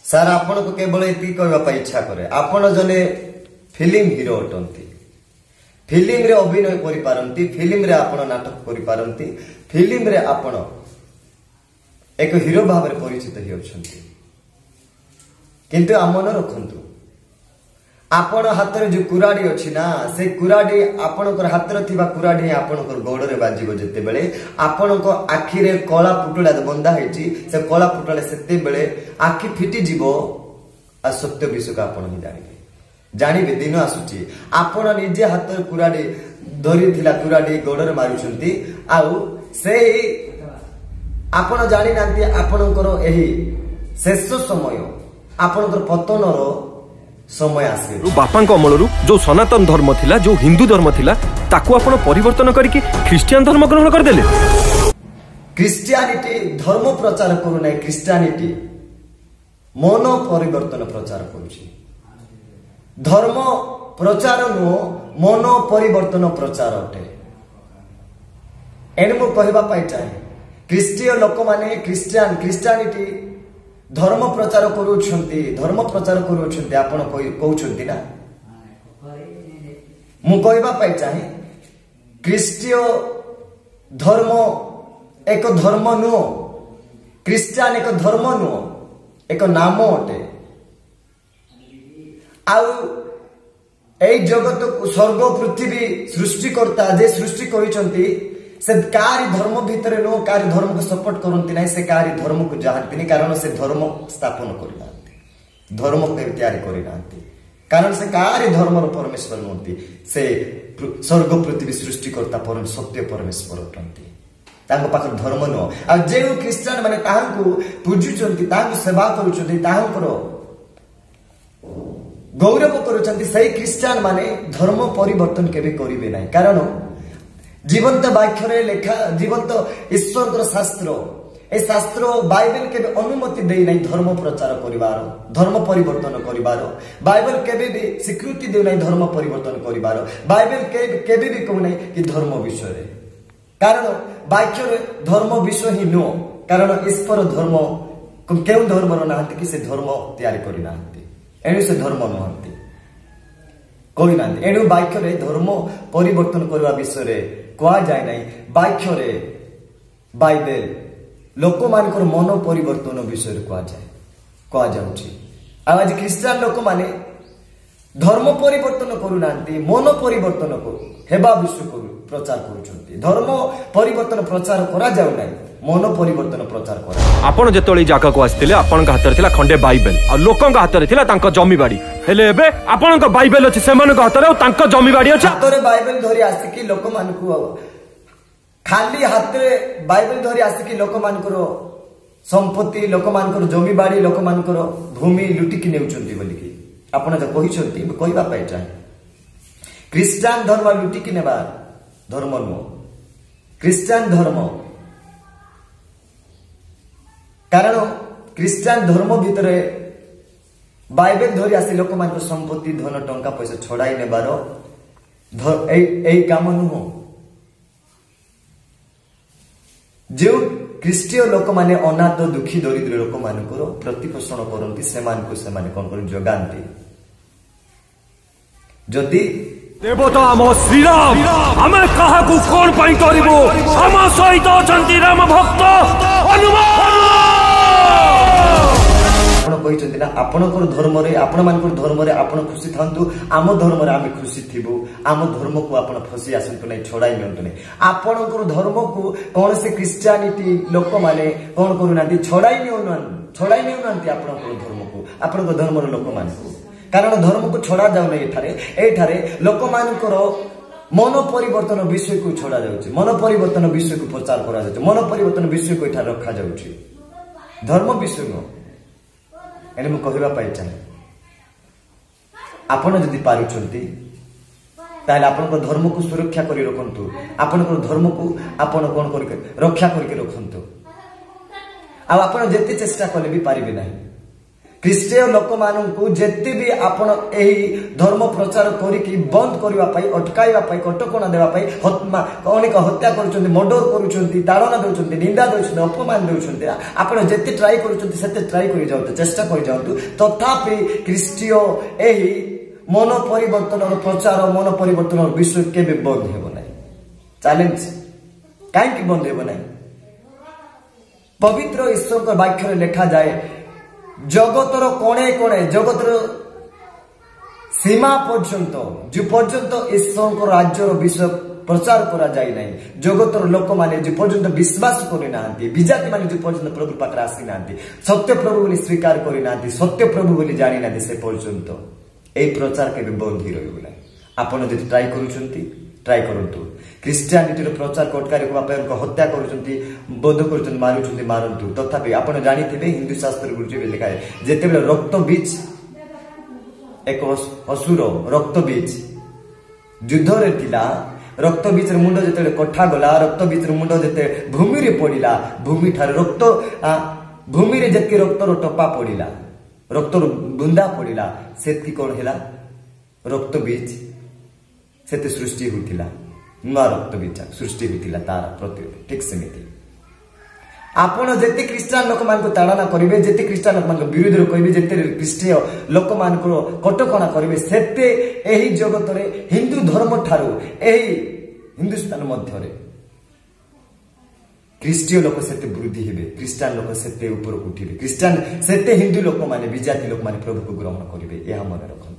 Sir ଆପଣଙ୍କୁ କେବଳ ଏତିକି କହିବା ପାଇଁ ଇଚ୍ଛା କରେ, ଆପଣ ଜଣେ ଫିଲ୍ମ ହିରୋ ଅଟନ୍ତି। ଫିଲ୍ମରେ ଅଭିନୟ କରିପାରନ୍ତି, ଫିଲ୍ମରେ ଆପଣ ନାଟକ କରିପାରନ୍ତି, ଫିଲ୍ମରେ ଆପଣ ଏକ ହିରୋ ଭାବରେ ପରିଚିତ ହେଉଛନ୍ତି। କିନ୍ତୁ ମନେ ରଖନ୍ତୁ, ଆପଣ ହାତରେ ଯୋଉ କୁରାଡି ଅଛି ନା, ସେ କୁରାଡି ଆପଣଙ୍କର ହାତରେ ଥିବା କୁରାଡି ଆପଣଙ୍କର ଗୋଡରେ ବାଜିବ ଯେତେବେଳେ, ଆପଣଙ୍କ ଆଖିରେ କଳା ପୁଟୁଳା ବନ୍ଧା ହେଇଛି, ସେ କଳା ପୁଟୁଳା ସେତେବେଳେ ଆଖି ଫିଟିଯିବ ଆଉ ସତ୍ୟ ବିଷୟକୁ ଆପଣ ହିଁ ଜାଣିବେ। ଦିନ ଆସୁଛି ଆପଣ ନିଜେ ହାତରେ କୁରାଡି ଧରିଥିଲା କୁରାଡି ଗୋଡରେ ମାରୁଛନ୍ତି, ଆଉ ସେଇ ଆପଣ ଜାଣିନାହାନ୍ତି ଆପଣଙ୍କର ଏହି ଶେଷ ସମୟ, ଆପଣଙ୍କର ପତନର समय आसे। बापा अमलू जो सनातन धर्म थिला, जो हिंदू धर्म थिला, ताकू आपण परिवर्तन करके ख्रिस्टियन धर्म ग्रहण करदेले। क्रिश्चियनिटी धर्म प्रचार करू नाही, क्रिश्चियनिटी मन परिवर्तन प्रचार करूची। धर्म प्रचार नो मन परिवर्तन प्रचार अटे। एने मु कहबा पाई चाहे, क्रिस्टियन लोक माने क्रिश्चियनिटी धर्म प्रचार करूछंती, धर्म प्रचार करूछंती आपण कहउछंती ना। मु कहबा पाई चाहे, क्रिस्टिय धर्म एक धर्म नुह, क्रिश्चियन एक धर्म नुह, एक नाम अटे। आउ ए जगत स्वर्ग पृथ्वी सृष्टिकर्ता जे सृष्टि करिसंती, से कारी धर्म भीतर नो कारी धर्म को सपोर्ट करती ना, से कारी धर्म को जानती नहीं, कारण से धर्म स्थापन करना, धर्म को तैयारी करना, कारण से कारी धर्म परमेश्वर नुहति, से स्वर्ग पृथ्वी सृष्टिकर्ता परम सत्य परमेश्वर अटंती। तांको पाखर धर्म नुह। आ जे क्रिश्चियन माने ताहांकु पूजुचंती, ताहांकु सेवा करूचंती, ताहांकर गौरव करूचंती, सही क्रिश्चियन माने धर्म परिवर्तन केबे करिवे नाही, कारण जीवंत वाक्य लेखा, जीवंत ईश्वर शास्त्र, ए शास्त्र बाइबल के अनुमति दे नहीं धर्म प्रचार करिवार, धर्म परिवर्तन करिवार। बाइबल केबे भी स्वीकृति दे नहीं धर्म परिवर्तन करिवार। बाइबल केबे भी कहू नहीं कि धर्म विषय रे, कारण वाक्य धर्म विषय ही नो, कारण ईश्वर धर्म केउ धर्म नाहंती कि से धर्म तैयारी करि नाहंती, एनु से धर्म नहंती कहि नाहंती। एनु वाक्य रे धर्म परिवर्तन करवा विषय रे कहा जाए नहीं। वाक्य रे बाइबल लोक मानकर मन परिवर्तन विषय कह जाउछि। आज क्रिश्चियन लोक माने धर्म परिवर्तन करू नांती, मन परिवर्तन हेबा विषय प्रचार करूछंती। धर्म परिवर्तन प्रचार करा जाउ नाही, मन परिवर्तन प्रचार करा। आपण जेतोली जागा को आस्थिले, आपनका हाथ रे थिला खंडे बाइबल, आ लोकंका हाथ रे थिला तांका जमी बाड़ी, हेले एबे आपनका बाइबल अछि, सेमानका हाथ रे तांका जमी बाड़ी अछि। हाथ रे बाइबल धरि आसी कि लोक मानकु खाली हाथ रे बाइबल धरि आसी कि लोक मानकर संपत्ति, लोक मानकर जमी बाड़ी, लोक मानकर भूमि लुटी कि नेउचंती बोली कि आपण जे कहिसंती, कहबा पाई चाहे क्रिश्चियन धर्म लुटी कि नेबा धर्म नो, क्रिश्चियन धर्म, कारण क्रिश्चियन धर्म भीतर बाइबल धरि आसी लोक मानकर संपत्ति, धन, टंका, पैसा छड़ाई नेबार एई काम नुह। जो ख्रीष्टीय लोक माने अनाथ, दुखी, दरिद्र लोक मानकर प्रतिपोषण करती, सेमाने कौन कर जगाती। जदि देवता आम श्रीराम, आमे काहाकू कोन पई करिवो, हम सहित अछंती राम भक्त हनुमान। आपण कहिसंती ना, आपणकर धर्म रे, आपण मानकर धर्म रे आपण खुशी थांतु, आम धर्म रे आमे खुशी थिबो। आम धर्म को आपण फसी आसंतु नै, छोड़ाई नियंतु नै। आपणकर धर्म को कोन से क्रिश्चियनिटी लोक माने कोन करू नांती, छोड़ाई नियंतु आपणकर धर्म को, आपणकर धर्म रे लोक माने, कारण धर्म को छोड़ा जाउ नै। एठारे लोक मानकर मन परिवर्तन विषय को छोड़ा जाउछि, मन परिवर्तन विषय को प्रचार करा जाउछि, मन परिवर्तन विषय को एठा रखा जाउछि, धर्म विषय न। एने मु कहबा पाई चाहे, आपण जदि पारुछंती ताले आपनकर धर्म को सुरक्षा करि रखंतु, आपनकर धर्म को आपण कोन करके रक्षा करके रखंतु। आ आपण जेते चेष्टा कले भी पारिबे नाही। ଖ୍ରୀଷ୍ଟୀୟ ଲୋକମାନଙ୍କୁ ଯେତେ ବି ଆପଣ ଏହି ଧର୍ମ ପ୍ରଚାର କରିକି ବନ୍ଦ କରିବା ପାଇଁ ଅଟକାଇବା ପାଇଁ କଟକଣା ଦେବା ପାଇଁ ଅନେକ ହତ୍ୟା କରୁଛନ୍ତି, ମର୍ଡର କରୁଛନ୍ତି, ତାଡ଼ନା ଦେଉଛନ୍ତି, ନିନ୍ଦା ଦେଉଛନ୍ତି, ଅପମାନ ଦେଉଛନ୍ତି। ଆପଣ ଯେତେ ଟ୍ରାଏ କରୁଛନ୍ତି ସେତେ ଟ୍ରାଏ କରିଯାଆନ୍ତୁ, ଚେଷ୍ଟା କରିଯାଆନ୍ତୁ, ତଥାପି ଖ୍ରୀଷ୍ଟୀୟ ଏହି ମନ ପରିବର୍ତ୍ତନର ପ୍ରଚାର, ମନ ପରିବର୍ତ୍ତନର ବିଷୟ କେବେ ବନ୍ଦ ହେବ ନାହିଁ। ଚ୍ୟାଲେଞ୍ଜ କାହିଁକି ବନ୍ଦ ହେବ ନାହିଁ? ପବିତ୍ର ଈଶ୍ୱରଙ୍କ ବାକ୍ୟରେ ଲେଖାଯାଏ, ଜଗତର କୋଣେ କୋଣେ, ଜଗତର ସୀମା ପର୍ଯ୍ୟନ୍ତ, ଯେ ପର୍ଯ୍ୟନ୍ତ ଈଶ୍ୱରଙ୍କ ରାଜ୍ୟର ବିଷୟ ପ୍ରଚାର କରାଯାଇ ନାହିଁ, ଜଗତର ଲୋକମାନେ ଯେ ପର୍ଯ୍ୟନ୍ତ ବିଶ୍ୱାସ କରିନାହାନ୍ତି, ବିଜାତି ମାନେ ଯେ ପର୍ଯ୍ୟନ୍ତ ପ୍ରଭୁ ପାଖରେ ଆସିନାହାନ୍ତି, ସତ୍ୟ ପ୍ରଭୁ ବୋଲି ସ୍ୱୀକାର କରିନାହାନ୍ତି, ସତ୍ୟ ପ୍ରଭୁ ବୋଲି ଜାଣିନାହାନ୍ତି, ସେ ପର୍ଯ୍ୟନ୍ତ এই প্রচার কেবে বন্ধ হয়ে রহব না। আপনার যদি ট্রাই করছেন ট্রাই করতু। খ্রিস্টিয়ানিটির প্রচার কটকারি হত্যা করছেন, বধ করছেন, মারুছেন, মারতু। তথাপি আপনার জাঁথিবে হিন্দু শাস্ত্র গুরুজি লেখা যেতবে রক্ত বীজ এক অসুর রক্ত বীজ যুদ্ধরে লা, রক্ত বীজের মুন্ড যেতে কঠা গলা, রক্ত বীজের মুন্ড যেতে ভূমিরে পড়া, ভূমি ঠার রক্ত ভূমিরে যেত রক্তর টপা পড়া, রক্তর বুন্দা পড়া, সেতকি কোণ হেলা রক্ত বীজ সেতে সৃষ্টি হইতিলা, নূয়া রক্ত বীজ সৃষ্টি হইতিলা তার প্রতি। ঠিক সেমিতি ଆପଣ ଯେତେ ଖ୍ରୀଷ୍ଟିଆନ ଲୋକମାନଙ୍କୁ ତାଡ଼ନା କରିବେ, ଯେତେ ଖ୍ରୀଷ୍ଟିଆନ ଲୋକମାନଙ୍କ ବିରୁଦ୍ଧରେ କହିବେ, ଯେତେ ଖ୍ରୀଷ୍ଟୀୟ ଲୋକମାନଙ୍କର କଟକଣା କରିବେ, ସେତେ ଏହି ଜଗତରେ ହିନ୍ଦୁ ଧର୍ମ ଠାରୁ ଏହି ହିନ୍ଦୁସ୍ତାନ ମଧ୍ୟରେ ଖ୍ରୀଷ୍ଟୀୟ ଲୋକ ସେତେ ବୃଦ୍ଧି ହେବେ, ଖ୍ରୀଷ୍ଟିଆନ ଲୋକ ସେତେ ଉପରକୁ ଉଠିବେ, ଖ୍ରୀଷ୍ଟିଆନ ସେତେ ହିନ୍ଦୁ ଲୋକମାନେ, ବିଜାତି ଲୋକମାନେ ପ୍ରଭୁକୁ ଗ୍ରହଣ କରିବେ। ଏହା ମନେ ରଖନ୍ତୁ।